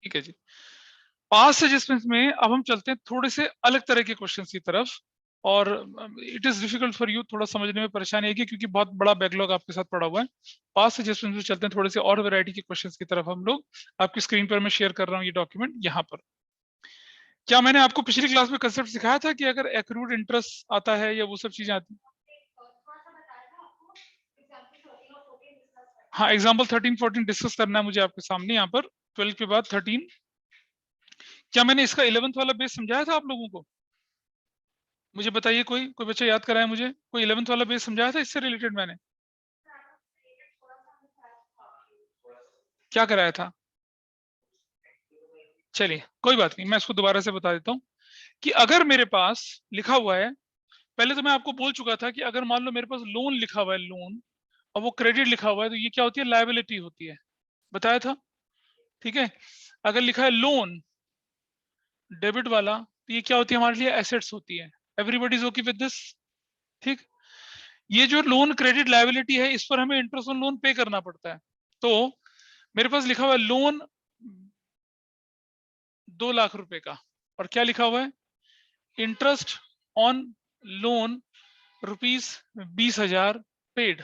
ठीक है जी। Past adjustment में अब हम चलते हैं थोड़े से अलग तरह के क्वेश्चंस की तरफ, और it is difficult for you, थोड़ा समझने में परेशानी आएगी क्योंकि बहुत बड़ा बैकलॉग आपके साथ पड़ा हुआ है। पास्ट एडजस्टमेंट में चलते हैं थोड़े से और वैरायटी के क्वेश्चंस की तरफ हम लोग। आपकी स्क्रीन पर मैं शेयर कर रहा हूँ ये डॉक्यूमेंट यहाँ पर। क्या मैंने आपको पिछली क्लास में कंसेप्ट सिखाया था कि अगर एक्रूड इंटरेस्ट आता है या वो सब चीजें आती? हाँ, एग्जाम्पल 13 14 डिस्कस करना है मुझे आपके सामने यहाँ पर। 12 के बाद 13। क्या मैंने इसका 11th वाला बेस समझाया था आप लोगों को? मुझे बताइए, कोई कोई बच्चा याद कराए मुझे, कोई 11th वाला बेस समझाया था इससे रिलेटेड मैंने? क्या कराया था? चलिए कोई बात नहीं, मैं इसको दोबारा से बता देता हूँ कि अगर मेरे पास लिखा हुआ है, पहले तो मैं आपको बोल चुका था कि अगर मान लो मेरे पास लोन लिखा हुआ है, लोन, और वो क्रेडिट लिखा हुआ है, तो ये क्या होती है? लायबिलिटी होती है, बताया था। ठीक है, अगर लिखा है लोन डेबिट वाला, तो ये क्या होती है? हमारे लिए एसेट्स होती है। Everybody is okay with this? ठीक। ये जो लोन क्रेडिट लायबिलिटी है, इस पर हमें इंटरेस्ट ऑन लोन पे करना पड़ता है। तो मेरे पास लिखा हुआ है लोन 2 लाख रुपए का, और क्या लिखा हुआ है? Interest on loan ₹20,000 paid.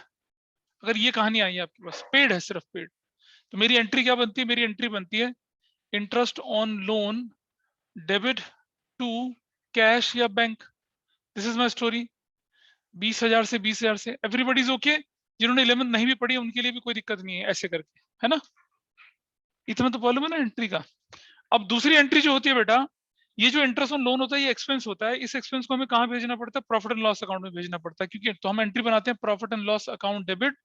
अगर ये कहानी आई है आपके पास, पेड है, सिर्फ पेड, तो मेरी एंट्री क्या बनती है? मेरी एंट्री बनती है interest on loan debit to cash या bank. This is my story. 20,000 से 20,000 से एवरीबडी इज ओके। जिन्होंने 11th नहीं भी पढ़ी उनके लिए भी कोई दिक्कत नहीं है, ऐसे करके, है ना? इतना तो प्रॉब्लम है ना एंट्री का। अब दूसरी एंट्री जो होती है बेटा, ये जो इंटरेस्ट ऑन लोन होता है, ये एक्सपेंस होता है। इस एक्सपेंस को हमें कहाँ भेजना पड़ता है? प्रॉफिट एंड लॉस अकाउंट में भेजना पड़ता है, क्योंकि तो हम एंट्री बनाते हैं profit and loss account debit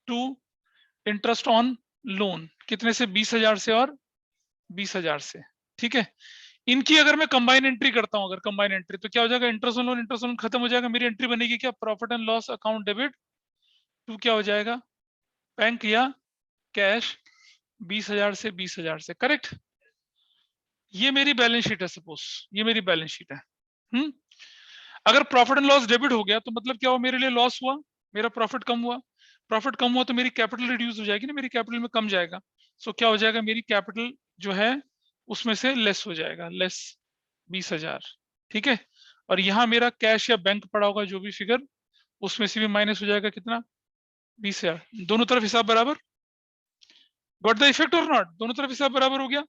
to interest on loan, कितने से? 20,000 से और 20,000 से। ठीक है, इनकी अगर मैं कंबाइन एंट्री करता हूं, अगर कंबाइन एंट्री, तो क्या हो जाएगा? इंटरेस्ट ऑन लोन खत्म हो जाएगा, मेरी एंट्री बनेगी क्या? Profit and loss account debit to क्या हो जाएगा? बैंक या कैश, 20,000 से 20,000 से। करेक्ट? ये मेरी बैलेंस शीट है, सपोज ये मेरी बैलेंस शीट है। अगर प्रॉफिट एंड लॉस डेबिट हो गया तो मतलब क्या हुआ? मेरे लिए लॉस हुआ, मेरा प्रॉफिट कम हुआ। प्रॉफिट कम हुआ तो मेरी कैपिटल रिड्यूस हो जाएगी ना, मेरी कैपिटल में कम जाएगा। सो क्या हो जाएगा? मेरी कैपिटल जो है उसमें से लेस हो जाएगा, लेस 20,000। ठीक है, और यहाँ मेरा कैश या बैंक पड़ा होगा जो भी फिगर, उसमें से भी माइनस हो जाएगा कितना? 20,000। दोनों तरफ हिसाब बराबर। गॉट द इफेक्ट और नॉट? दोनों तरफ हिसाब बराबर हो गया।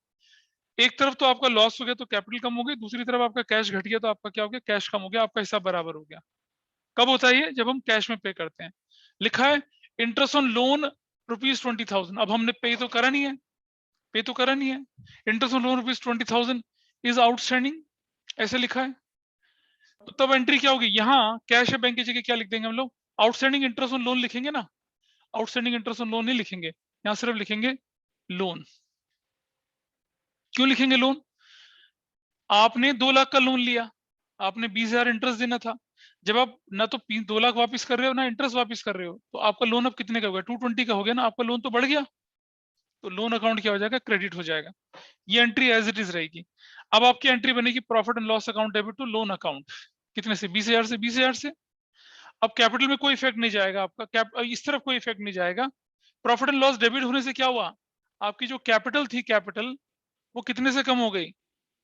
एक तरफ तो आपका लॉस हो गया तो कैपिटल कम हो गई, दूसरी तरफ आपका कैश घट गया तो आपका क्या हो गया? कैश कम हो गया, आपका हिसाब बराबर हो गया। कब होता है ये? जब हम कैश में पे करते हैं। लिखा है इंटरेस्ट ऑन लोन ₹20,000। अब हमने पे तो करा नहीं है, पे तो करा नहीं है। Interest on loan ₹20,000 is outstanding, ऐसे लिखा है। तो तब एंट्री क्या होगी? यहाँ कैश या बैंक की जगह क्या लिख देंगे हम लोग? आउटस्टैंडिंग इंटरेस्ट ऑन लोन लिखेंगे ना। आउटस्टैंडिंग इंटरेस्ट ऑन लोन नहीं लिखेंगे, यहाँ सिर्फ लिखेंगे लोन। क्यों लिखेंगे लोन? आपने 2 लाख का लोन लिया, आपने 20,000 इंटरेस्ट देना था। जब आप ना तो 2 लाख वापस कर रहे हो ना इंटरेस्ट वापस कर रहे हो, तो आपका लोन अब कितने का हो गया? 220 का हो गया ना, आपका लोन तो बढ़ गया। तो लोन अकाउंट क्या हो जाएगा? क्रेडिट हो जाएगा। ये एंट्री एज इट इज रहेगी। अब आपकी एंट्री बनेगी profit and loss account debit to loan account, कितने से? 20,000 से 20,000 से। अब कैपिटल में कोई इफेक्ट नहीं जाएगा आपका, इस तरफ कोई इफेक्ट नहीं जाएगा। प्रॉफिट एंड लॉस डेबिट होने से क्या हुआ? आपकी जो कैपिटल थी, कैपिटल वो कितने से कम हो गई?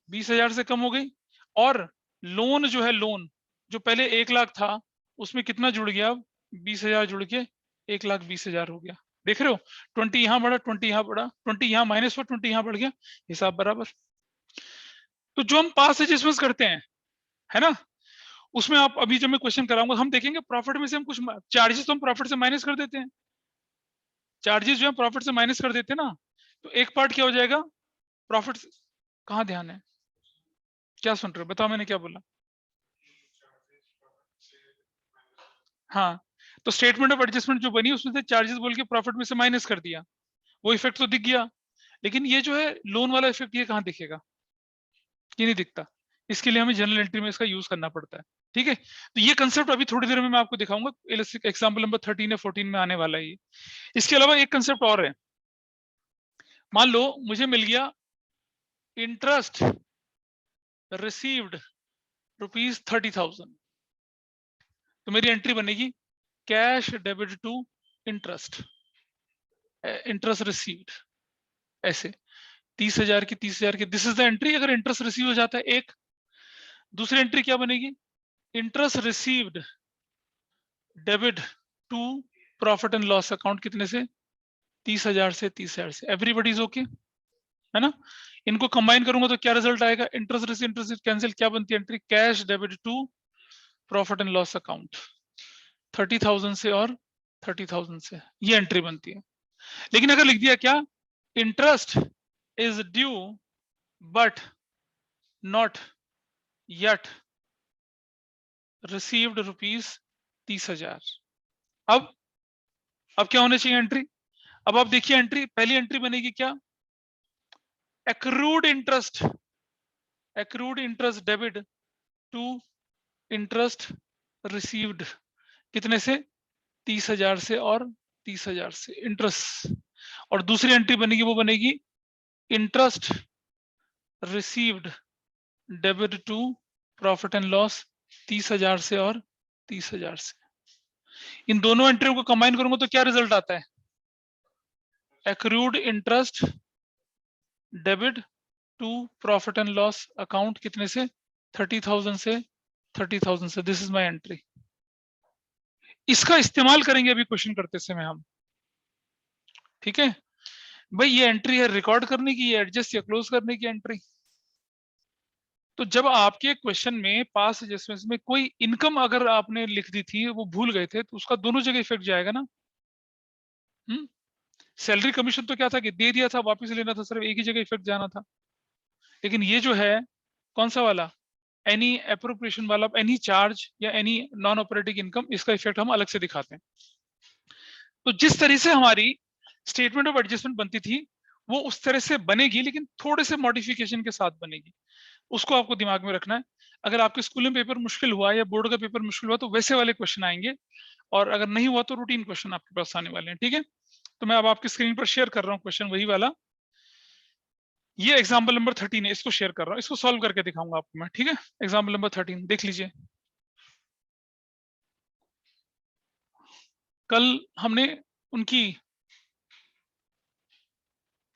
20,000 से कम हो गई। और लोन जो है, लोन जो पहले 1 लाख था, उसमें कितना जुड़ गया? अब 20,000 जुड़ के 1,20,000 हो गया। देख रहे हो? 20 यहाँ बढ़ा, 20 यहाँ बढ़ा, 20 यहाँ माइनस हुआ, 20 यहाँ बढ़ गया, हिसाब बराबर। तो जो हम पास एडजस्टमेंट करते हैं, है ना, उसमें आप अभी जब मैं क्वेश्चन कराऊंगा हम देखेंगे प्रॉफिट में से हम कुछ चार्जेस तो हम प्रॉफिट से माइनस कर देते हैं। चार्जेस जो है प्रॉफिट से माइनस कर देते हैं ना, तो एक पार्ट क्या हो जाएगा? प्रॉफिट। कहाँ ध्यान है? क्या सुन रहे हो? बताओ मैंने क्या बोला? हाँ, तो स्टेटमेंट ऑफ एडजस्टमेंट जो बनी उसमें से चार्जेस बोल के प्रॉफिट में से माइनस कर दिया, वो इफेक्ट तो दिख गया। लेकिन ये जो है लोन वाला इफेक्ट, ये कहाँ दिखेगा? ये नहीं दिखता। इसके लिए हमें जनरल एंट्री में इसका यूज करना पड़ता है। ठीक है, तो ये कंसेप्ट अभी थोड़ी देर में मैं आपको दिखाऊंगा। एग्जाम्पल नंबर 13 या 14 में आने वाला है ये। इसके अलावा एक कंसेप्ट और है। मान लो मुझे मिल गया इंटरेस्ट रिसीव्ड ₹30,000, तो मेरी एंट्री बनेगी cash debit to interest, interest received, ऐसे। 30,000 की 30,000 की, दिस इज द एंट्री अगर इंटरेस्ट रिसीव हो जाता है। एक दूसरी एंट्री क्या बनेगी, interest received debit to profit and loss account, कितने से, 30,000 से 30,000 से। एवरीबडी इज ओके, है ना। इनको कंबाइन करूंगा तो क्या रिजल्ट आएगा, इंटरेस्ट रिसीव इंटरेस्ट कैंसिल, क्या बनती है entry, cash debit to profit and loss account, 30,000 से और 30,000 से, ये एंट्री बनती है। लेकिन अगर लिख दिया क्या, interest is due but not yet received rupees 30,000, अब क्या होना चाहिए एंट्री, अब आप देखिए एंट्री, पहली एंट्री बनेगी क्या, accrued interest debit to interest received, कितने से, 30,000 से और 30,000 से इंटरेस्ट। और दूसरी एंट्री बनेगी, वो बनेगी interest received debit to profit and loss, 30,000 से और 30,000 से। इन दोनों एंट्रियों को कंबाइन करूंगा तो क्या रिजल्ट आता है, accrued interest debit to profit and loss account, कितने से, 30,000 से 30,000 से। This is my entry. इसका इस्तेमाल करेंगे अभी क्वेश्चन करते समय हम, ठीक है भाई। ये एंट्री है रिकॉर्ड करने की, ये एडजस्ट या क्लोज करने की एंट्री। तो जब आपके क्वेश्चन में पास एडजस्टमेंट में कोई इनकम अगर आपने लिख दी थी, वो भूल गए थे, तो उसका दोनों जगह इफेक्ट जाएगा ना। सैलरी कमीशन तो क्या था कि दे दिया था, वापस लेना था, सिर्फ एक ही जगह इफेक्ट जाना था। लेकिन ये जो है कौन सा वाला, एनी अप्रोप्रिएशन वाला, एनी चार्ज या एनी नॉन ऑपरेटिंग इनकम, इसका इफेक्ट हम अलग से दिखाते हैं। तो जिस तरह से हमारी स्टेटमेंट ऑफ एडजस्टमेंट बनती थी, वो उस तरह से बनेगी, लेकिन थोड़े से मॉडिफिकेशन के साथ बनेगी। उसको आपको दिमाग में रखना है। अगर आपके स्कूल में पेपर मुश्किल हुआ या बोर्ड का पेपर मुश्किल हुआ, तो वैसे वाले क्वेश्चन आएंगे, और अगर नहीं हुआ तो रूटीन क्वेश्चन आपके पास आने वाले हैं, ठीक है। तो मैं अब आपकी स्क्रीन पर शेयर कर रहा हूँ क्वेश्चन, वही वाला। ये एग्जाम्पल नंबर 13 है, इसको शेयर कर रहा हूँ, इसको सॉल्व करके दिखाऊंगा आपको मैं, ठीक है। एग्जाम्पल नंबर 13 देख लीजिए। कल हमने उनकी,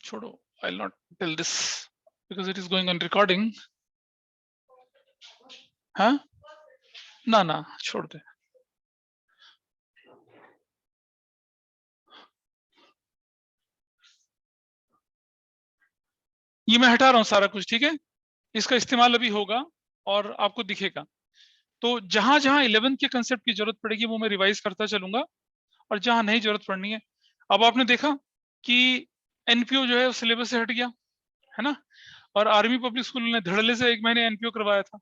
छोड़ो, I will not tell this because it is going on recording. हाँ ना ना, छोड़ दे। ये मैं हटा रहा हूँ सारा कुछ, ठीक है। इसका इस्तेमाल अभी होगा और आपको दिखेगा। तो जहां जहां 11th के कंसेप्ट की जरूरत पड़ेगी, वो मैं रिवाइज करता चलूंगा, और जहां नहीं जरूरत पड़नी है। अब आपने देखा कि एनपीओ जो है सिलेबस से हट गया, है ना। और आर्मी पब्लिक स्कूल ने धड़ल्ले से 1 महीने एनपीओ करवाया था,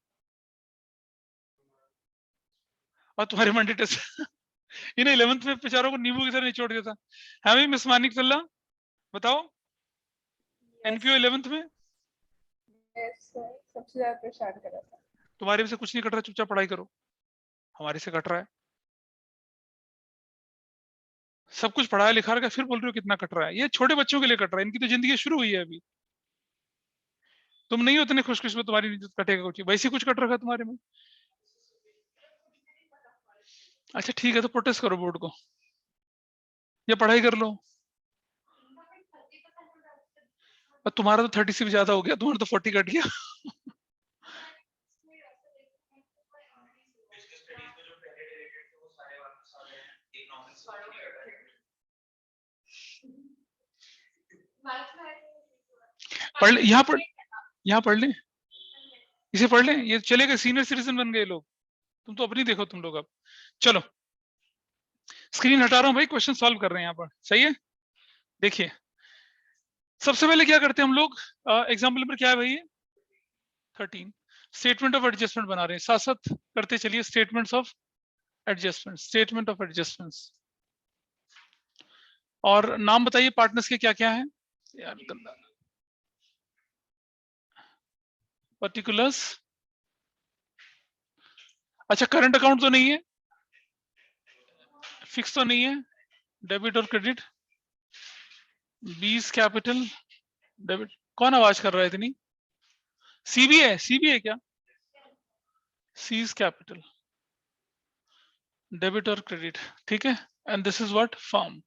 और तुम्हारे मंडे टेस्ट इन्हें 11th में बेचारों को नींबू की तरह निचोड़ दिया था। हाँ भाई मिस मानिकतुल्ला, बताओ, एनपीओ 11th में सबसे ज्यादा परेशान कर रहा था। तुम्हारे से कुछ नहीं कट रहा, चुपचाप पढ़ाई करो, हमारे से कट रहा है। सब कुछ पढ़ाया लिखा रखा, फिर बोल रहे हो कितना कट रहा है। ये छोटे बच्चों के लिए कट रहा है, इनकी तो जिंदगी शुरू हुई है अभी। तुम नहीं हो इतने खुशकिस्मत, तुम्हारी कटेगा कुछ, वैसे कुछ कट रखा है तुम्हारे में। अच्छा ठीक है, तो प्रोटेस्ट करो बोर्ड को, या पढ़ाई कर लो। और तुम्हारा तो 30 से भी ज्यादा हो गया, तुम्हारा तो 40 कट गया। पढ़ ले, यहाँ पढ़ ले, इसे पढ़ ले, ये चलेगा, सीनियर सिटीजन बन गए लोग। तुम तो अपनी देखो तुम लोग अब। चलो स्क्रीन हटा रहा हूँ भाई, क्वेश्चन सॉल्व कर रहे हैं यहाँ पर, सही है। देखिए सबसे पहले क्या करते हैं हम लोग, एग्जाम्पल नंबर क्या है भाई, 13, स्टेटमेंट ऑफ एडजस्टमेंट बना रहे हैं, साथ साथ करते चलिए statements of adjustment, statement of adjustments. और नाम बताइए पार्टनर्स के क्या क्या है यार, गंदा, पर्टिकुलर्स। अच्छा करंट अकाउंट तो नहीं है, फिक्स तो नहीं है, डेबिट और क्रेडिट, बीस कैपिटल डेबिट। कौन आवाज कर रहा है इतनी, सीबी है क्या, सीज कैपिटल डेबिट और क्रेडिट, ठीक है। And this is what, firm,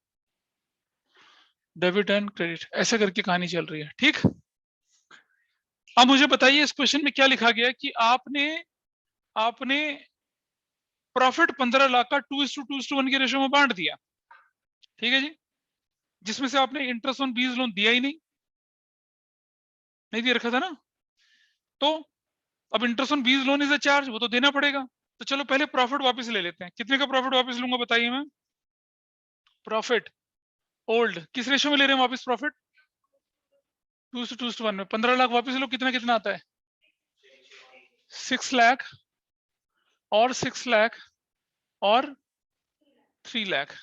debit and credit, ऐसे करके कहानी चल रही है, ठीक। अब मुझे बताइए इस क्वेश्चन में क्या लिखा गया है कि आपने प्रॉफिट 15 लाख का 2:2:1 के रेशियो में बांट दिया, ठीक है जी, जिसमें से आपने इंटरेस्ट ऑन बीज लोन दिया ही नहीं दिया रखा था ना। तो अब इंटरेस्ट ऑन बीज लोन इज अ चार्ज, वो तो देना पड़ेगा। तो चलो पहले प्रॉफिट वापस ले लेते हैं। कितने का प्रॉफिट वापस लूंगा बताइए। मैं प्रॉफिट ओल्ड किस रेशियो में ले रहे हैं वापस प्रॉफिट? 2:1 में 15 लाख वापस लो, कितना कितना आता है? 6 लाख और 6 लाख और 3 लाख,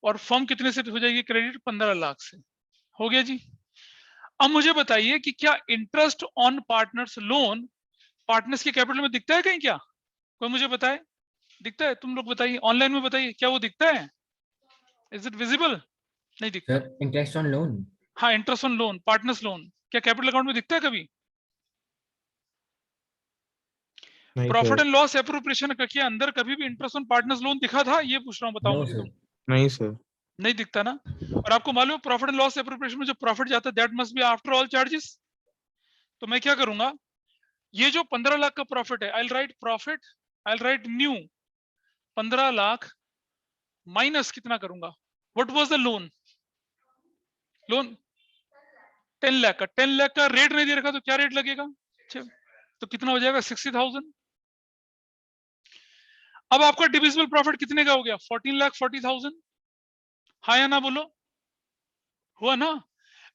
और फर्म कितने से हो जाएगी क्रेडिट? 15 लाख से। हो गया जी। अब मुझे बताइए कि क्या interest on partners loan partners के कैपिटल में दिखता है कहीं? क्या कोई मुझे बताए, दिखता है? तुम लोग बताइए, ऑनलाइन में बताइए, क्या वो दिखता है? Is it visible? नहीं दिखता। Sir interest on loan. हाँ, interest on loan partners loan क्या कैपिटल अकाउंट में दिखता है कभी? नहीं profit sir. And loss appropriation के अंदर कभी भी इंटरेस्ट ऑन पार्टनर्स लोन दिखा था? ये पूछ रहा हूँ, बताओ नो मुझे सर। तुम। नहीं सर। नहीं दिखता ना। और आपको मालूम है प्रॉफिट एंड लॉस एप्रोप्रिएशन में जो प्रॉफिट जाता है that must be after all charges. तो मैं क्या करूंगा, ये जो 15 लाख का प्रॉफिट है, आई राइट प्रॉफिट, आई राइट न्यू 15 लाख माइनस कितना करूंगा, what was the loan? Loan 10 lakh का, 10 लाख का रेट नहीं दे रखा तो क्या रेट लगेगा? तो कितना हो जाएगा? 60,000। अब आपका डिविजिबल प्रॉफिट कितने का हो गया? 14,40,000। हाँ या ना बोलो, हुआ ना?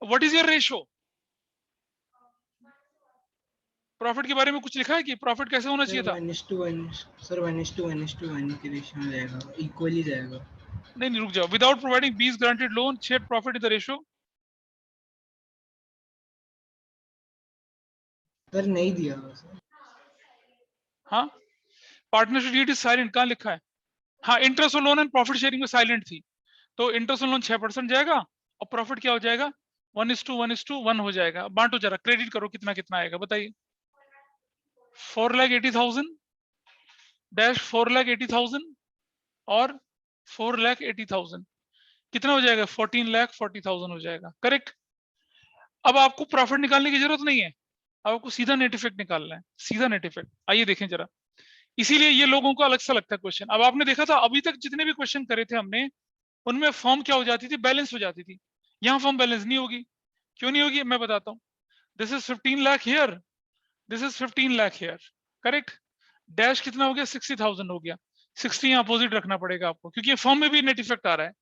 What is your ratio? Profit के बारे में कुछ लिखा है कि प्रॉफिट कैसे होना चाहिए था? 1:1 सर 1:1 के रेशियो में जाएगा, इक्वली जाएगा। नहीं रुक जाओ। विदाउट प्रोवाइडिंग बीज granted loan share profit in the ratio. Sir नहीं दिया हुआ सर। हाँ, पार्टनरशिप डीड इज साइलेंट, कहाँ लिखा है? हाँ, interest on loan and profit sharing में साइलेंट थी, तो इंटरेस्ट ऑन लोन 6% जाएगा और प्रॉफिट क्या हो जाएगा? 1:1:1 हो जाएगा। बांटो जरा, क्रेडिट करो, कितना कितना आएगा बताइए। 4,80,000 डैश 4,80,000 और 4,80,000 कितना हो जाएगा? 14,40,000 हो जाएगा, करेक्ट। अब आपको प्रॉफिट निकालने की जरूरत नहीं है, अब आपको सीधा नेट इफेक्ट निकालना है, सीधा नेट इफेक्ट। आइए देखें जरा, इसीलिए ये लोगों को अलग सा लगता है क्वेश्चन। अब आपने देखा था अभी तक जितने भी क्वेश्चन करे थे हमने, उनमें फॉर्म क्या हो जाती थी? बैलेंस हो जाती थी। यहाँ फॉर्म बैलेंस नहीं होगी। क्यों नहीं होगी मैं बताता हूँ। This is 15 lakh here, this is 15 lakh here, correct. Dash कितना हो गया? 60,000 हो गया। 60 यहाँ अपोजिट रखना पड़ेगा आपको, क्योंकि फॉर्म में भी नेट इफेक्ट आ रहा है।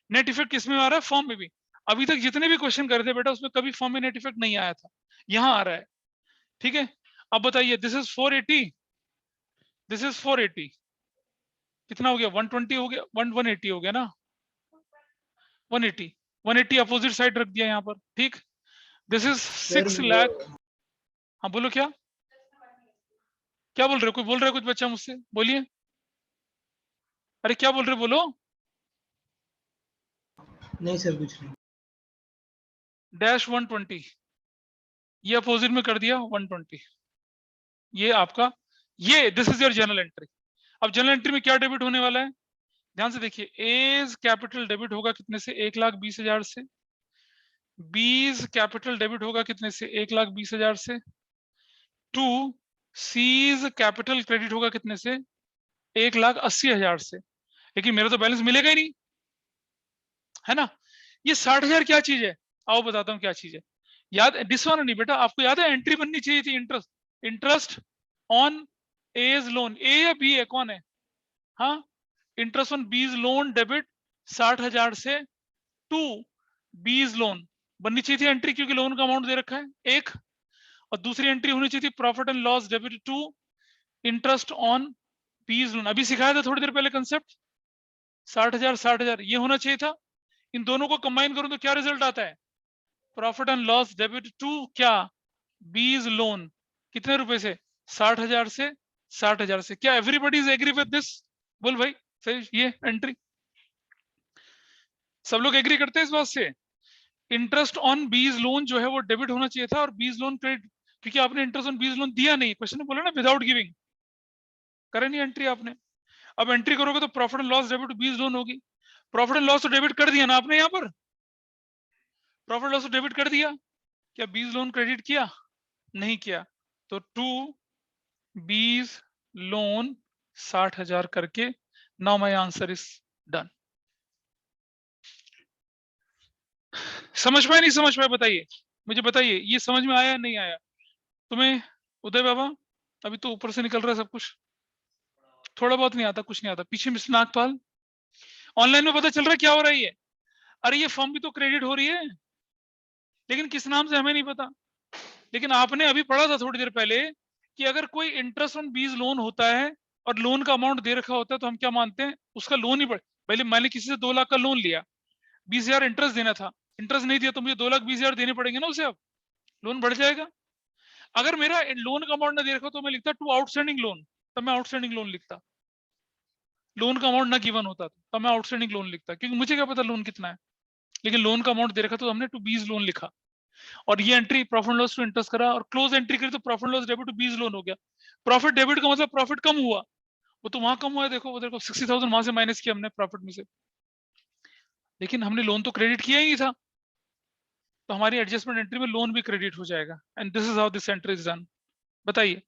नेट इफेक्ट किसमें आ रहा है? फॉर्म में भी। अभी तक जितने भी क्वेश्चन करे थे बेटा, उसमें कभी फॉर्म में नेट इफेक्ट नहीं आया था, यहाँ आ रहा है, ठीक है। अब बताइए, दिस इज 480, दिस इज 480, कितना हो गया? 120 हो गया, 180 हो गया ना, 180, 180 अपोजिट साइड रख दिया यहाँ पर, ठीक। This is 6 lakh. हाँ बोलो, क्या क्या बोल रहे हो? कोई बोल रहा है कुछ? बच्चा मुझसे बोलिए, अरे क्या बोल रहे हो, बोलो। नहीं सर कुछ नहीं। डैश 120, ये अपोजिट में कर दिया 120, ये आपका, ये this is your journal entry. अब जर्नल एंट्री में क्या डेबिट होने वाला है? ध्यान से देखिए, एज कैपिटल डेबिट होगा कितने से? 1,20,000 से। बीज कैपिटल डेबिट होगा कितने से? 1,20,000 से। टू सीज कैपिटल क्रेडिट होगा कितने से? 1,80,000 से। लेकिन मेरा तो बैलेंस मिलेगा ही नहीं, है ना। ये 60,000 क्या चीज है? आओ बताता हूँ क्या चीज है। याद डिसऑनर नहीं बेटा, आपको याद है एंट्री बननी चाहिए थी, interest, interest on A's loan. A या बी है, कौन है? हाँ, इंटरेस्ट ऑन बीज लोन डेबिट 60,000 से टू बीज लोन बननी चाहिए थी एंट्री, क्योंकि लोन का अमाउंट दे रखा है एक। और दूसरी एंट्री होनी चाहिए थी profit and loss debit to interest on बीज लोन। अभी सिखाया था थोड़ी देर पहले कंसेप्ट, 60,000 60,000 ये होना चाहिए था। इन दोनों को कंबाइन करूं तो क्या रिजल्ट आता है? Profit and loss debit to क्या? बीज लोन। कितने रुपए से? 60,000 से 60,000 से। क्या everybody is agree with this? बोल भाई, सही ये एंट्री सब लोग एग्री करते हैं इस बात से? इंटरेस्ट ऑन बीज लोन जो है वो डेबिट होना चाहिए था, और बीज लोन क्रेडिट, क्योंकि आपने इंटरेस्ट ऑन बीज लोन दिया नहीं। क्वेश्चन में बोला ना विदाउट गिविंग, करे नहीं एंट्री आपने। अब एंट्री करोगे तो प्रॉफिट एंड लॉस डेबिट बीज लोन होगी। प्रॉफिट एंड लॉस तो डेबिट कर दिया ना आपने, यहाँ पर प्रॉफिट लॉस तो डेबिट कर दिया, क्या बीज लोन क्रेडिट किया? नहीं किया, तो टू बीज लोन 60,000 करके, now my answer is done. समझ पाए नहीं समझ पाए बताइए, मुझे बताइए, ये समझ में आया या नहीं आया तुम्हें उदय बाबा? अभी तो ऊपर से निकल रहा है सब कुछ, थोड़ा बहुत नहीं आता, कुछ नहीं आता। पीछे मिस्टर नागपाल, ऑनलाइन में पता चल रहा है क्या हो रहा है ये? अरे ये फॉर्म भी तो क्रेडिट हो रही है, लेकिन किस नाम से हमें नहीं पता। लेकिन आपने अभी पढ़ा था थोड़ी देर पहले कि अगर कोई इंटरेस्ट ऑन बीज लोन होता है और लोन का अमाउंट दे रखा होता है, तो हम क्या मानते हैं, उसका लोन ही पहले मैंने किसी से 2 लाख का लोन लिया, 20,000 इंटरेस्ट देना था, इंटरेस्ट नहीं दिया तो मुझे 2,20,000 देने पड़ेंगे ना उसे, अब लोन बढ़ जाएगा। अगर मेरा लोन का अमाउंट ना दे रखा तो मैं लिखता टू आउटस्टैंडिंग लोन, तब मैं आउटस्टैंडिंग लोन लिखता। लोन का अमाउंट ना गिवन होता तब मैं आउटस्टैंडिंग लोन लिखता, क्योंकि मुझे क्या पता लोन कितना है। लेकिन लोन का अमाउंट दे रखा तो हमने टू बीज लोन लिखा, और ये entry profit and loss to interest करा, और क्लोज एंट्री करी तो profit and loss debit to बीज लोन हो गया। प्रॉफिट डेबिट का मतलब प्रॉफिट कम हुआ, वो तो वहां कम हुआ है, देखो वो देखो 60,000 वहां से माइनस किया हमने प्रॉफिट में से, लेकिन हमने लोन तो क्रेडिट किया ही नहीं था, तो हमारी एडजस्टमेंट एंट्री में लोन भी क्रेडिट हो जाएगा। And this is how this entry is done. बताइए।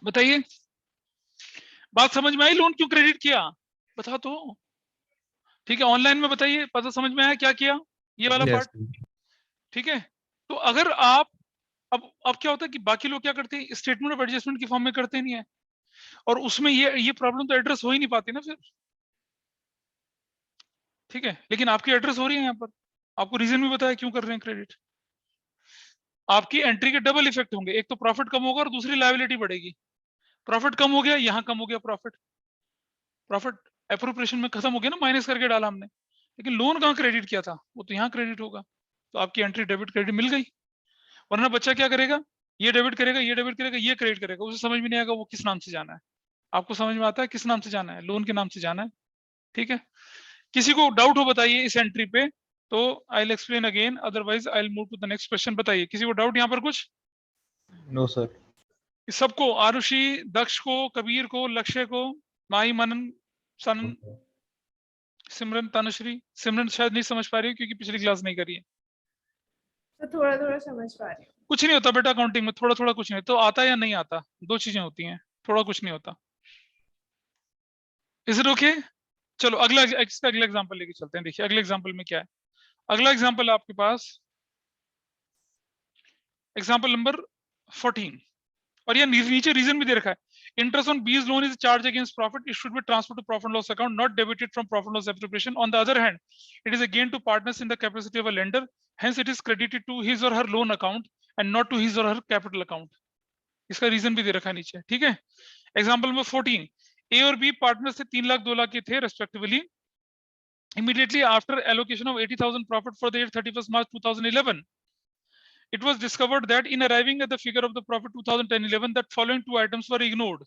बताइए, बात समझ में आई? लोन क्यों क्रेडिट किया, बता तो। ठीक है, ऑनलाइन में बताइए, पता समझ में आया क्या किया, ये वाला Yes. पार्ट? ठीक है, तो अगर आप अब क्या होता है कि बाकी लोग क्या करते हैं, स्टेटमेंट ऑफ एडजस्टमेंट की फॉर्म में करते नहीं है, और उसमें ये प्रॉब्लम तो एड्रेस हो ही नहीं पाती ना फिर। ठीक है, लेकिन आपकी एड्रेस हो रही है यहाँ पर, आपको रीजन भी बताया क्यों कर रहे हैं क्रेडिट। आपकी एंट्री के डबल इफेक्ट होंगे, एक तो प्रॉफिट कम होगा और दूसरी लायबिलिटी बढ़ेगी। प्रॉफिट कम हो गया, यहाँ कम हो गया प्रॉफिट, प्रॉफिट अप्रोप्रिएशन में खत्म हो गया ना, माइनस करके डाला हमने। लेकिन लोन कहाँ क्रेडिट किया था, वो तो यहाँ क्रेडिट होगा, तो आपकी एंट्री डेबिट क्रेडिट मिल गई। वरना बच्चा क्या करेगा, ये डेबिट करेगा, ये डेबिट करेगा, ये क्रेडिट करेगा, उसे समझ में नहीं आएगा वो किस नाम से जाना है। आपको समझ में आता है किस नाम से जाना है, लोन के नाम से जाना है। ठीक है, किसी को डाउट हो बताइए इस एंट्री पे, तो I will explain again, otherwise I will move to the next question. बताइए, किसी को डाउट यहाँ पर कुछ? No, sir. सबको, आरुषि, दक्ष को, कबीर को, लक्ष्य को, माही, मनन, सनन, सिमरन, तनुश्री। सिमरन शायद नहीं समझ पा रही है क्योंकि पिछली क्लास नहीं करी है। तो थोड़ा थोड़ा समझ पा रही हूँ। कुछ नहीं होता बेटा अकाउंटिंग में, थोड़ा थोड़ा कुछ नहीं तो आता या नहीं आता, दो चीजें होती हैं, थोड़ा कुछ नहीं होता। Is it okay? चलो अगला, इसका अगला एग्जांपल लेके चलते हैं। देखिए अगले एग्जांपल में क्या है। अगला एग्जांपल है आपके पास एग्जांपल नंबर 14, और ये नीचे रीजन भी दे रखा है, इंटरेस्ट ऑन बीज loan is charge against profit, it should be transferred to profit loss account, not debited from profit loss appropriation. On the other hand, it is again to partners in the capacity of a lender, hence it is credited to his or her loan account and not to his or her capital account. इसका reason भी दे रखा है नीचे। ठीक है, example number 14, ए और B partners थे, 3 लाख 2 लाख के थे respectively. Immediately after allocation of 80,000 profit for the year 31st March 2011, it was discovered that in arriving at the figure of the profit 2010-11, that following two items were ignored.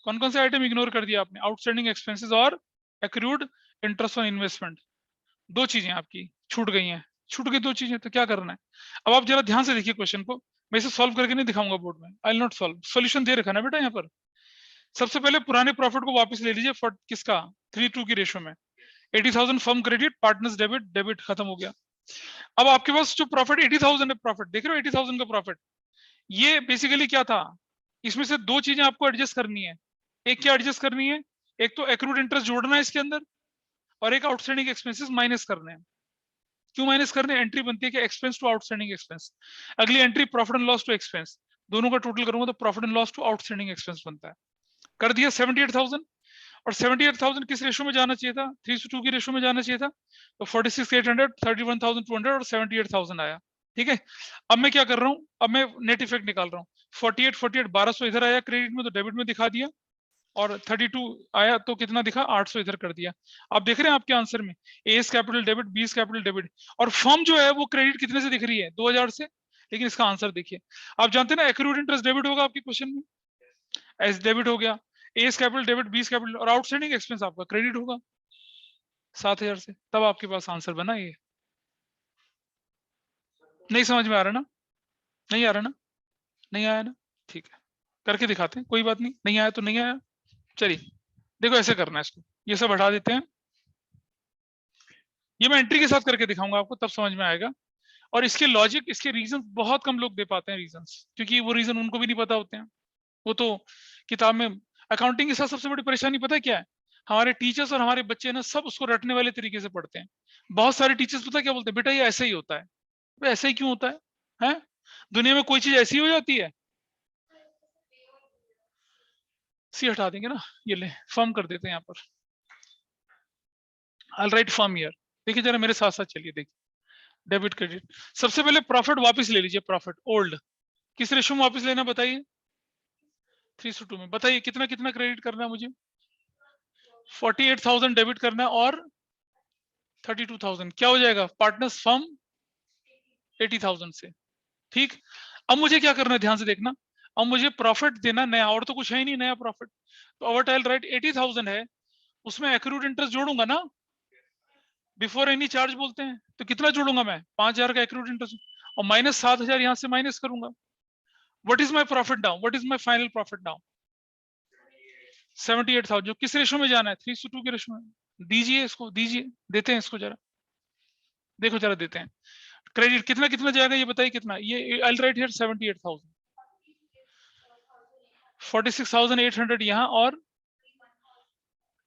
कौन कौन से item ignore कर दिया आपने? Outstanding expenses और accrued interest on investment. दो चीजें आपकी छूट गई हैं, छूट गई दो चीजें, तो क्या करना है? अब आप जरा ध्यान से देखिए क्वेश्चन को, मैं इसे सॉल्व करके नहीं दिखाऊंगा बोर्ड में, I will not solve, solution दे रखा ना बेटा यहाँ पर। सबसे पहले पुराने प्रॉफिट को वापस ले लीजिए, फॉर किसका, 3:2 की रेशो में। 80,000 firm credit, partners debit, debit खत्म हो गया। अब आपके पास जो प्रॉफिट 80,000 है, प्रॉफिट देख रहे हो 80,000 का प्रॉफिट, ये बेसिकली क्या था, इसमें से दो चीजें आपको एडजस्ट करनी है। एक क्या एडजस्ट करनी है, एक तो एक्रूड इंटरेस्ट जोड़ना है इसके अंदर, और एक आउटस्टैंडिंग एक्सपेंसेस माइनस करने हैं। क्यों माइनस करने? एंट्री बनती है कि एक्सपेंस टू आउटस्टैंडिंग एक्सपेंस, अगली entry profit and loss to expense, दोनों का टोटल करूंगा तो profit and loss to outstanding expense बनता है। कर दिया 78,000। और 78,000 किस रेशो में जाना चाहिए था? 3:2 की रेशो में जाना चाहिए था। तो 46,800, 31,200 और 78,000 आया। ठीक है, अब मैं क्या कर रहा हूँ, अब मैं नेट इफेक्ट निकाल रहा हूँ। 48 1200 इधर आया क्रेडिट में, तो डेबिट में दिखा दिया, और 32 आया तो कितना दिखा, 800 इधर कर दिया। आप देख रहे हैं आपके आंसर में एस कैपिटल डेबिट, बीस कैपिटल डेबिट, और फर्म जो है वो क्रेडिट कितने से दिख रही है, 2000 से। लेकिन इसका आंसर देखिए, आप जानते हैं ना एक्रूड इंटरेस्ट डेबिट होगा आपके क्वेश्चन में, एस डेबिट हो गया, एस कैपिटल डेबिट, बीस कैपिटल, और आउटस्टैंडिंग एक्सपेंस आपका क्रेडिट होगा 7000 से। तब आपके पास आंसर बना ये। नहीं समझ में आ रहा ना? नहीं आ रहा ना? नहीं आया ना? ठीक है, करके दिखाते हैं, कोई बात नहीं, नहीं आया तो नहीं आया। चलिए देखो, ऐसे करना है इसको, ये सब हटा देते हैं, ये मैं एंट्री के साथ करके दिखाऊंगा आपको, तब समझ में आएगा। और इसके लॉजिक, इसके रीजन बहुत कम लोग दे पाते हैं रीजंस, क्योंकि वो रीजन उनको भी नहीं पता होते हैं। वो तो किताब में, अकाउंटिंग के साथ सबसे बड़ी परेशानी पता है क्या है, हमारे टीचर्स और हमारे बच्चे ना सब उसको रटने वाले तरीके से पढ़ते हैं। बहुत सारे टीचर्स पता है क्या बोलते हैं, बेटा ये ऐसे ही होता है। तो ऐसे ही क्यों होता है? हैं? दुनिया में कोई चीज ऐसी हो जाती है? सी हटा देंगे ना, ये ले फर्म कर देते हैं यहाँ पर। I'll write firm here। देखिए जरा मेरे साथ साथ चलिए, देखिए डेबिट क्रेडिट। सबसे पहले प्रॉफिट वापस ले लीजिए, प्रॉफिट ओल्ड किस रेशो में वापस लेना बताइए, 3:2 में। बताइए कितना कितना क्रेडिट करना है मुझे, 48,000 डेबिट करना है और 32,000 क्या हो जाएगा, पार्टनर्स फर्म 80,000 से। ठीक, अब मुझे क्या करना है, ध्यान से देखना, अब मुझे प्रॉफिट देना नया, और तो कुछ है ही नहीं नया प्रॉफिट। तो ओवर टाइल राइट 80,000 है, उसमें एक्रूड इंटरेस्ट जोड़ूंगा ना, बिफोर एनी चार्ज बोलते हैं, तो कितना जोड़ूंगा मैं, 5,000 का एक्रूड इंटरेस्ट, और माइनस 7,000 यहां से माइनस करूंगा। What is my profit now, what is my final profit now, 78,000, जो किस रेशो में जाना है, 3:2 के रेशो में। दीजिए इसको, दीजिए, देते हैं इसको जरा, देखो जरा देते हैं। क्रेडिट कितना कितना जाएगा ये बताइए कितना, ये आई राइट हियर 78,000, 46,800 यहाँ और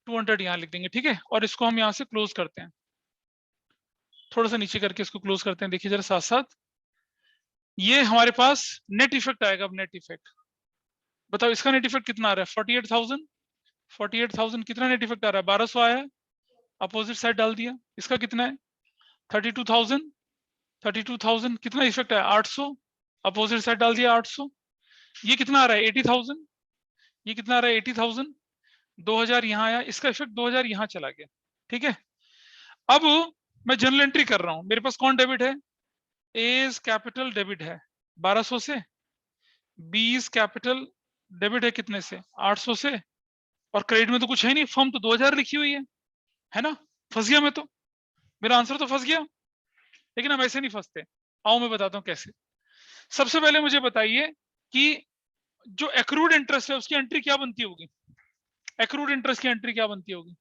200 यहाँ लिख देंगे। ठीक है, और इसको हम यहाँ से क्लोज करते हैं, थोड़ा सा नीचे करके इसको क्लोज करते हैं। देखिए जरा साथ साथ, ये हमारे पास नेट इफेक्ट आएगा। अब नेट इफेक्ट बताओ, इसका नेट इफेक्ट कितना आ रहा है, 48,000 कितना नेट इफेक्ट आ रहा है, 1200 आया है, अपोजिट साइड डाल दिया। इसका कितना है, 32,000 कितना इफेक्ट है, 800, अपोजिट साइड डाल दिया 800। ये कितना आ रहा है, 80,000, ये कितना आ रहा है 80,000, 2000 यहाँ आया, इसका इफेक्ट 2000 यहाँ चला गया। ठीक है, अब मैं जनरल एंट्री कर रहा हूं, मेरे पास कौन डेबिट है, एज कैपिटल डेबिट है 1200 से, बीस कैपिटल डेबिट है कितने से, 800 से, और क्रेडिट में तो कुछ है नहीं, फर्म तो 2000 लिखी हुई है ना। फंस गया मैं तो, मेरा आंसर तो फंस गया। लेकिन हम ऐसे नहीं फंसते, आओ मैं बताता हूं कैसे। सबसे पहले मुझे बताइए कि जो एक्रूड इंटरेस्ट है उसकी एंट्री क्या बनती होगी, एक्रूड इंटरेस्ट की एंट्री क्या बनती होगी।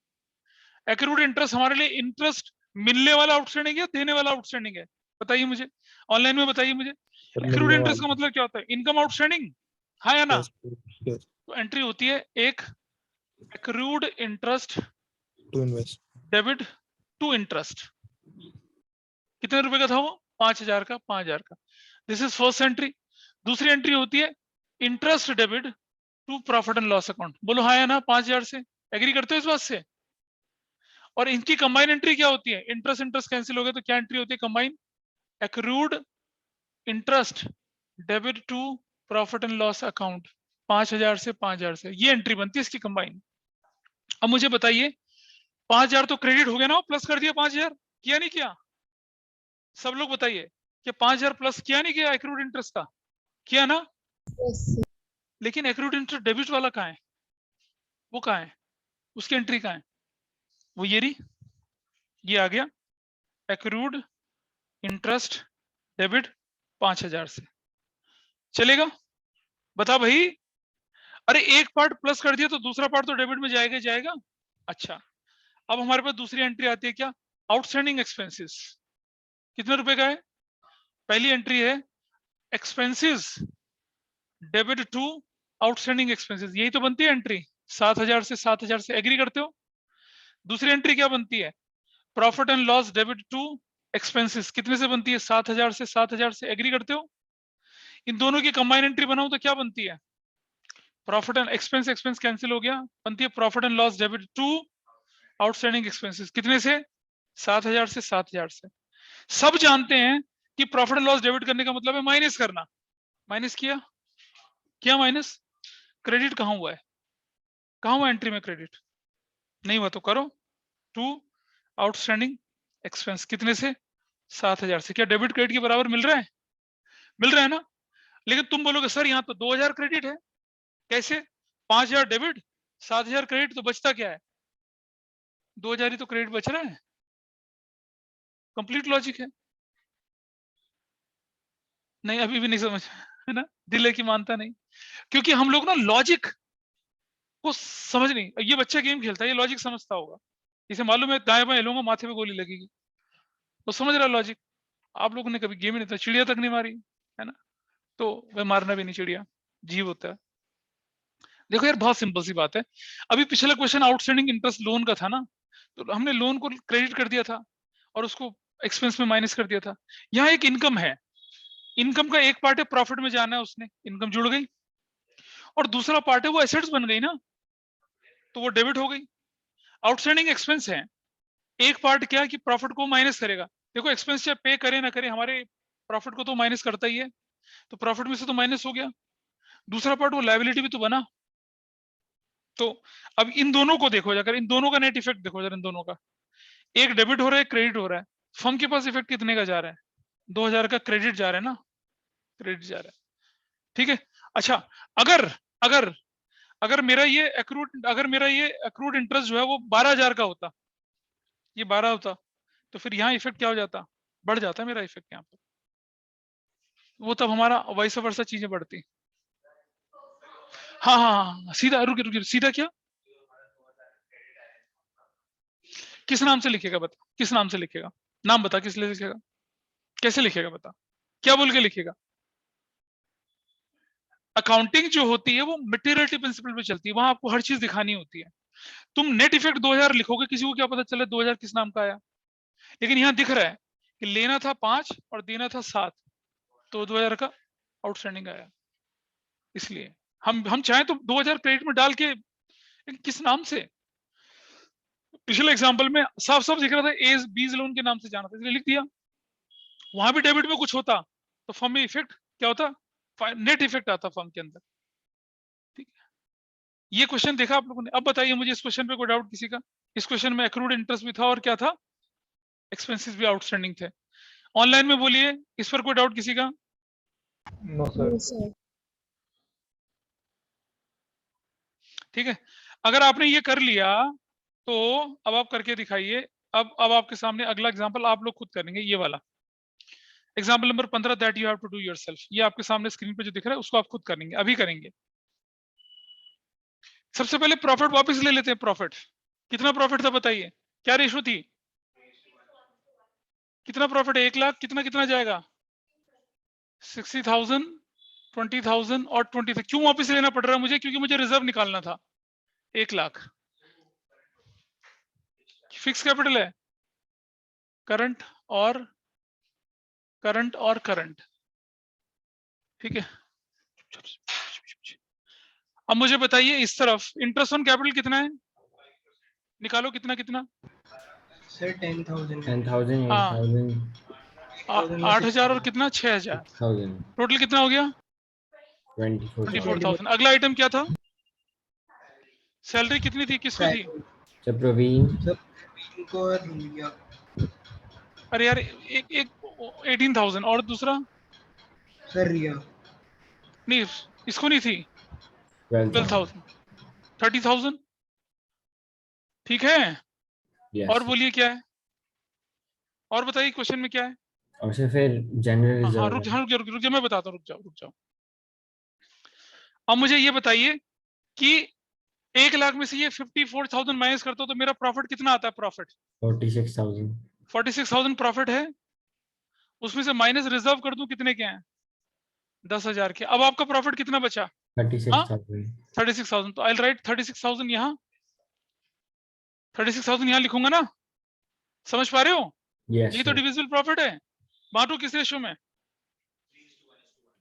एक्रूड इंटरेस्ट हमारे लिए इंटरेस्ट मिलने वाला आउटस्टैंडिंग है, देने वाला आउटस्टैंडिंग है, बताइए मुझे, ऑनलाइन में बताइए मुझे। एक्रूड इंटरेस्ट का मतलब क्या होता है, इनकम आउटस्टैंडिंग, हाँ या ना। तो एंट्री होती है एक accrued interest to invest, debit to interest. कितने रुपए का था वो, 5,000 का, 5,000 का। This is first entry. दूसरी एंट्री होती है interest debit to profit and loss account. बोलो हाँ या ना, 5,000 से एग्री करते हो इस बात से। और इनकी कंबाइन एंट्री क्या होती है, इंटरेस्ट इंटरेस्ट कैंसिल हो गया तो क्या एंट्री होती है combine, accrued interest debit to profit and loss account, 5,000 से 5,000 से, ये एंट्री बनती है इसकी कंबाइन। अब मुझे बताइए 5,000 तो क्रेडिट हो गया ना, प्लस कर दिया 5,000, किया नहीं किया, सब लोग बताइए कि 5,000 प्लस किया नहीं किया एक्रूड इंटरेस्ट का, किया ना। लेकिन एक्रूड इंटरेस्ट डेबिट वाला कहाँ है, वो कहाँ है, उसकी एंट्री कहाँ है, वो ये रही, ये आ गया एक्रूड इंटरेस्ट डेबिट 5,000 से, चलेगा। बता भाई, अरे एक पार्ट प्लस कर दिया तो दूसरा पार्ट तो डेबिट में जाएगा जाएगा। अच्छा, अब हमारे पास दूसरी एंट्री आती है क्या, आउटस्टैंडिंग एक्सपेंसेस, कितने रुपए का है, पहली एंट्री है expenses debit to outstanding expenses, यही तो बनती है एंट्री, 7,000 से 7,000 से, एग्री करते हो। दूसरी एंट्री क्या बनती है, profit and loss debit to expenses, कितने से बनती है, 7,000 से 7,000 से, एग्री करते हो। इन दोनों की कंबाइन एंट्री बनाऊं तो क्या बनती है, profit and expense, expense cancel हो गया, बनती है profit and loss debit to outstanding expenses. कितने से? 7,000 से। 7,000 से। सब जानते हैं कि प्रॉफिट एंड लॉस डेबिट करने का मतलब है माइनस करना। माइनस किया, क्या माइनस? क्रेडिट कहाँ हुआ है? कहाँ हुआ एंट्री में क्रेडिट? नहीं हुआ तो करो। टू आउटस्टैंडिंग एक्सपेंस, कितने से? 7,000 से। क्या डेबिट क्रेडिट के बराबर मिल रहा है? मिल रहा है ना? लेकिन तुम बोलोगे सर यहाँ तो 2,000 क्रेडिट है। कैसे? 5,000 डेबिट, 7,000 क्रेडिट, तो बचता क्या है? 2,000 ही तो क्रेडिट बच रहा है। कंप्लीट लॉजिक है। नहीं, अभी भी नहीं समझ, है ना? दिल है कि मानता नहीं, क्योंकि हम लोग ना लॉजिक को समझ नहीं। ये बच्चा गेम खेलता है, ये लॉजिक समझता होगा, इसे मालूम है दाएं बाएं हिलूंगा माथे पे गोली लगेगी, वो समझ रहा लॉजिक। आप लोगों ने कभी गेम ही नहीं था, चिड़िया तक नहीं मारी, है ना? तो वह मारना भी नहीं, चिड़िया जीव होता है। देखो यार, बहुत सिंपल सी बात है। अभी पिछला क्वेश्चन आउटस्टैंडिंग इंटरेस्ट लोन का था ना, तो हमने लोन को क्रेडिट कर दिया था और उसको एक्सपेंस में माइनस कर दिया था। यहाँ एक इनकम है, इनकम का एक पार्ट है प्रॉफिट में जाना है, उसने इनकम जुड़ गई, और दूसरा पार्ट है वो एसेट्स बन गई ना, तो वो डेबिट हो गई। आउटस्टैंडिंग एक्सपेंस है, एक पार्ट क्या है कि प्रॉफिट को माइनस करेगा। देखो एक्सपेंस चाहे पे करे ना करे, हमारे प्रॉफिट को तो माइनस करता ही है, तो प्रॉफिट में से तो माइनस हो गया। दूसरा पार्ट वो लायबिलिटी भी तो बना। तो अब इन दोनों को देखो जाकर, इन दोनों का नेट इफेक्ट देखो जरा, इन दोनों का, एक डेबिट हो रहा है, क्रेडिट हो रहा है। फर्म के पास इफेक्ट कितने का जा रहा है? 2,000 का क्रेडिट जा रहा है ना, क्रेडिट जा रहा है। ठीक है। अच्छा, अगर अगर अगर मेरा ये अक्रूड इंटरेस्ट जो है वो 12,000 का होता, ये 12 होता, तो फिर यहाँ इफेक्ट क्या हो जाता? बढ़ जाता मेरा इफेक्ट यहाँ पर। वो तब हमारा वैसा वर्षा चीजें बढ़ती। हाँ हाँ हाँ, सीधा रुकिए रुकिए, सीधा क्या? किस नाम से लिखेगा बता, किस नाम से लिखेगा? नाम बता, किस लिए लिखेगा? कैसे लिखेगा बता, क्या बोल के लिखेगा? अकाउंटिंग जो होती है वो मटेरियलिटी प्रिंसिपल पे चलती है, वहां आपको हर चीज दिखानी होती है। तुम नेट इफेक्ट 2,000 लिखोगे, किसी को क्या पता चले 2,000 किस नाम का आया? लेकिन यहाँ दिख रहा है कि लेना था 5 और देना था 7, तो 2,000 का आउटस्टैंडिंग आया। इसलिए हम चाहें तो 2,000 क्रेडिट में डाल के, किस नाम से? पिछले एग्जाम्पल में साफ साफ दिख रहा था ए बीज लोन के नाम से जाना था, इसलिए लिख दिया। वहां भी डेबिट में कुछ होता तो फर्म में इफेक्ट क्या होता? नेट इफेक्ट आता फर्म के अंदर। ठीक है, ये क्वेश्चन देखा आप लोगों ने? अब बताइए मुझे इस क्वेश्चन पे कोई डाउट किसी का? इस क्वेश्चन में एक्रूड इंटरेस्ट भी था और क्या था? एक्सपेंसेस भी आउटस्टैंडिंग थे। ऑनलाइन में बोलिए, इस पर कोई डाउट किसी का? No sir. ठीक है, अगर आपने ये कर लिया तो अब आप करके दिखाइए। अब आपके सामने अगला एग्जांपल आप लोग खुद करेंगे, ये वाला example number 15, that you have to do yourself. ये आपके सामने स्क्रीन पे जो दिख रहा है उसको आप खुद करेंगे, अभी करेंगे। सबसे पहले प्रॉफिट वापस ले लेते हैं। प्रॉफिट कितना प्रॉफिट था बताइए, क्या रेशो थी? कितना प्रॉफिट है? 1 लाख। कितना कितना जाएगा? 60,000, 20,000 और 20। क्यों वापस लेना पड़ रहा है मुझे? क्योंकि मुझे रिजर्व निकालना था 1 लाख। फिक्स कैपिटल है, करंट और करंट। ठीक है, अब मुझे बताइए इस तरफ इंटरेस्ट ऑन कैपिटल कितना है? निकालो, कितना कितना? सर 10,000 10,000, हाँ, 8,000, 8,000 और कितना? 6,000। 6,000, टोटल कितना हो गया? 24,000। 24,000। अगला आइटम क्या था? सैलरी कितनी थी, किसको थी? सर प्रवीण, सर इनको और रिया अरे यार, एक 18,000 और दूसरा सर रिया नहीं, इसको नहीं थी। 12,000। 30,000। ठीक है, यस और बोलिए क्या है? और बताइए क्वेश्चन में क्या है? और सर फिर जनरल हाँ रिजर्व रुक जाओ, रुक जाओ, मैं बताता हूँ, रुक जाओ। अब मुझे ये बताइए कि 1 लाख में से ये 54,000 माइनस करता हूं तो मेरा प्रॉफिट कितना आता है? प्रॉफिट 46,000। 46,000 प्रॉफिट है। उसमें से माइनस रिजर्व कर दूं, कितने के हैं? 10,000 के। अब आपका प्रॉफिट कितना बचा? हाँ, 36,000। 36,000। तो आई राइट 36,000 यहाँ, 36,000 यहाँ लिखूंगा ना। समझ पा रहे हो? यस यही तो सर। डिविजिबल प्रॉफिट है। बांटो किस रेशो में?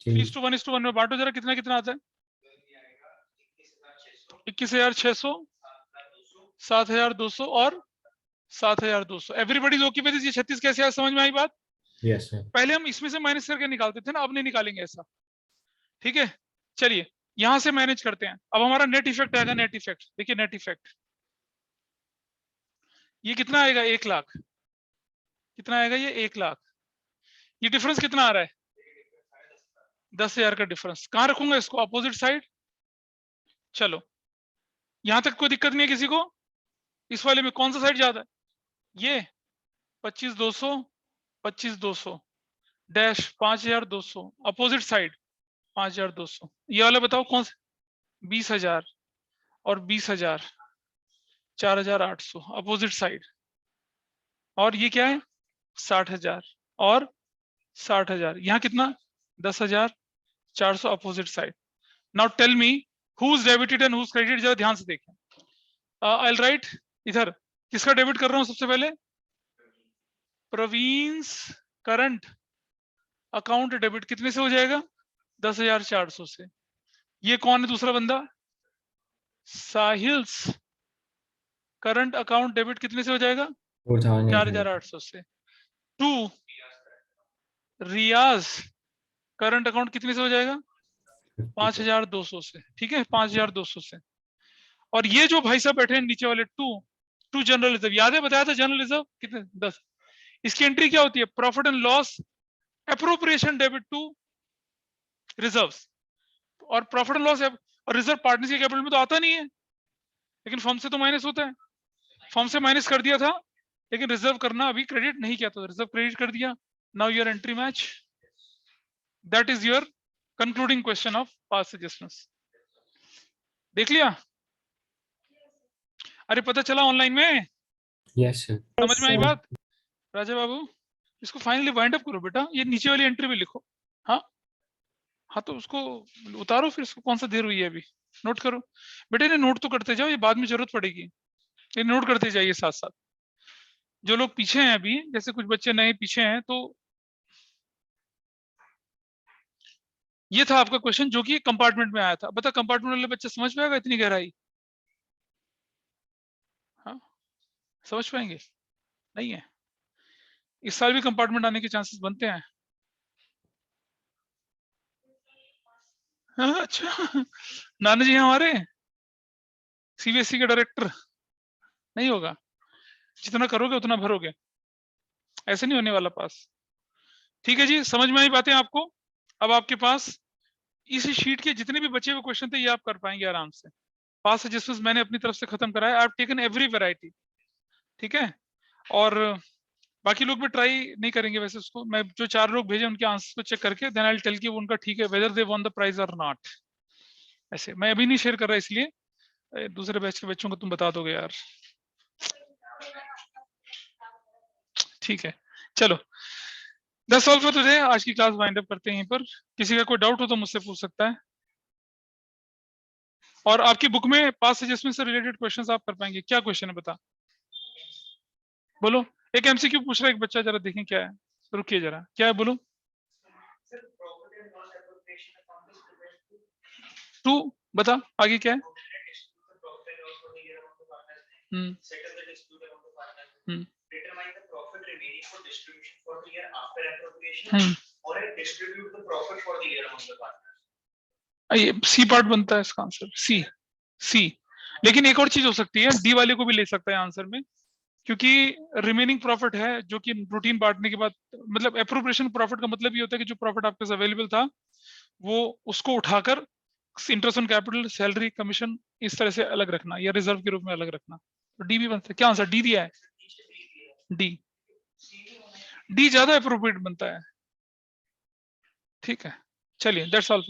3:1 में बांटो जरा, कितना कितना आता है? 21,600, 7,200 और 7,200। Everybody is okay with this? ये 36 कैसे आया, समझ में आई बात? Yes, sir. पहले हम इसमें से माइनस करके निकालते थे ना, अब नहीं निकालेंगे ऐसा, ठीक है? चलिए यहां से मैनेज करते हैं। अब हमारा नेट इफेक्ट आएगा। नेट इफेक्ट देखिए, नेट इफेक्ट ये कितना आएगा? 1 लाख। कितना आएगा ये? 1 लाख। ये डिफरेंस कितना आ रहा है? 10,000 का डिफरेंस। कहां रखूंगा इसको? Opposite side. चलो यहां तक कोई दिक्कत नहीं है किसी को? इस वाले में कौन सा साइड ज्यादा है? ये 25,200, 25,200 डैश 5,200, अपोजिट साइड 5,200। ये वाला बताओ कौन सा? 20,000 और 20,000, 4,800 अपोजिट साइड। और ये क्या है? 60,000 और 60,000। यहाँ कितना? 10,400 opposite side. Now tell me who's debited and who's credited? जरा ध्यान से देखें। I'll write इधर किसका डेबिट कर रहा हूं सबसे पहले? प्रवीण्स करंट अकाउंट डेबिट कितने से हो जाएगा? 10,400 से। ये कौन है दूसरा बंदा? साहिल्स करंट अकाउंट डेबिट कितने से हो जाएगा? 4,800 से। टू रियाज करंट अकाउंट कितने से हो जाएगा? 5,200 से। ठीक है, 5,200 से। और ये जो भाई साहब बैठे हैं नीचे वाले, टू जनरल रिजर्व, याद है बताया था जनरल रिजर्व कितने? 10। इसकी एंट्री क्या होती है? Profit and loss appropriation debit to reserves. और प्रॉफिट एंड लॉस और रिजर्व पार्टनर्स के कैपिटल में तो आता नहीं है, लेकिन फर्म से तो माइनस होता है। फर्म से माइनस कर दिया था, लेकिन रिजर्व करना अभी क्रेडिट नहीं किया था, रिजर्व क्रेडिट कर दिया। Now your entry match, that is your concluding question of past adjustments. देख लिया? अरे पता चला ऑनलाइन में? Yes, sir. समझ में आई बात? राजा बाबू इसको फाइनली वाइंड अप करो बेटा, ये नीचे वाली एंट्री भी लिखो। हाँ हाँ, तो उसको उतारो, फिर इसको कौन सा देर हुई है अभी, नोट करो बेटे। ने नोट तो करते जाओ, ये बाद में जरूरत पड़ेगी, ये नोट करते जाइए साथ साथ। जो लोग पीछे हैं अभी, जैसे कुछ बच्चे नए पीछे हैं, तो ये था आपका क्वेश्चन जो कि कंपार्टमेंट में आया था। बता कंपार्टमेंट वाले बच्चे समझ पाएगा इतनी गहराई? हाँ समझ पाएंगे? नहीं है? इस साल भी कंपार्टमेंट आने के चांसेस बनते हैं। हाँ, अच्छा नाना जी हैं हमारे सीबीएसई के डायरेक्टर। नहीं होगा, जितना करोगे उतना भरोगे, ऐसे नहीं होने वाला पास। ठीक है जी, समझ में आई बातें आपको? अब आपके पास इसी शीट के जितने भी बचे हुए क्वेश्चन थे ये आप कर पाएंगे आराम से। पास एडजस्टमेंट्स मैंने अपनी तरफ से खत्म कराया। I have taken every variety, ठीक है? और बाकी लोग भी ट्राई नहीं करेंगे वैसे उसको। मैं जो 4 लोग भेजे उनके आंसर को चेक करके देन आई विल टेल कि वो उनका ठीक है, whether they won the prize और नॉट। ऐसे मैं अभी नहीं शेयर कर रहा, इसलिए दूसरे बैच के बच्चों को तुम बता दोगे यार। ठीक है, चलो दैट्स ऑल फॉर टुडे। आज की क्लास वाइंड अप करते हैं यहीं पर। किसी का कोई डाउट हो तो मुझसे पूछ सकता है। और आपकी बुक में पास एडजस्टमेंट से रिलेटेड क्वेश्चंस आप कर पाएंगे। क्या क्वेश्चन है बता, बोलो। एक एमसीक्यू पूछ रहा है एक बच्चा, जरा देखें क्या है। रुकिए जरा, क्या है बोलो। तू बता आगे क्या है। ये सी पार्ट बनता है इसका आंसर, सी। लेकिन एक और चीज हो सकती है, डी वाले को भी ले सकता है आंसर में, क्योंकि रिमेनिंग प्रॉफिट है जो कि रूटीन बांटने के बाद, मतलब एप्रोप्रिएशन प्रॉफिट का मतलब ये होता है कि जो प्रॉफिट आपके पास अवेलेबल था वो उसको उठाकर interest on capital, salary, commission इस तरह से अलग रखना या रिजर्व के रूप में अलग रखना। तो डी भी बनता है। क्या आंसर डी दिया है? डी ज्यादा अप्रोप्रिएट बनता है। ठीक है, चलिए दैट्स ऑल।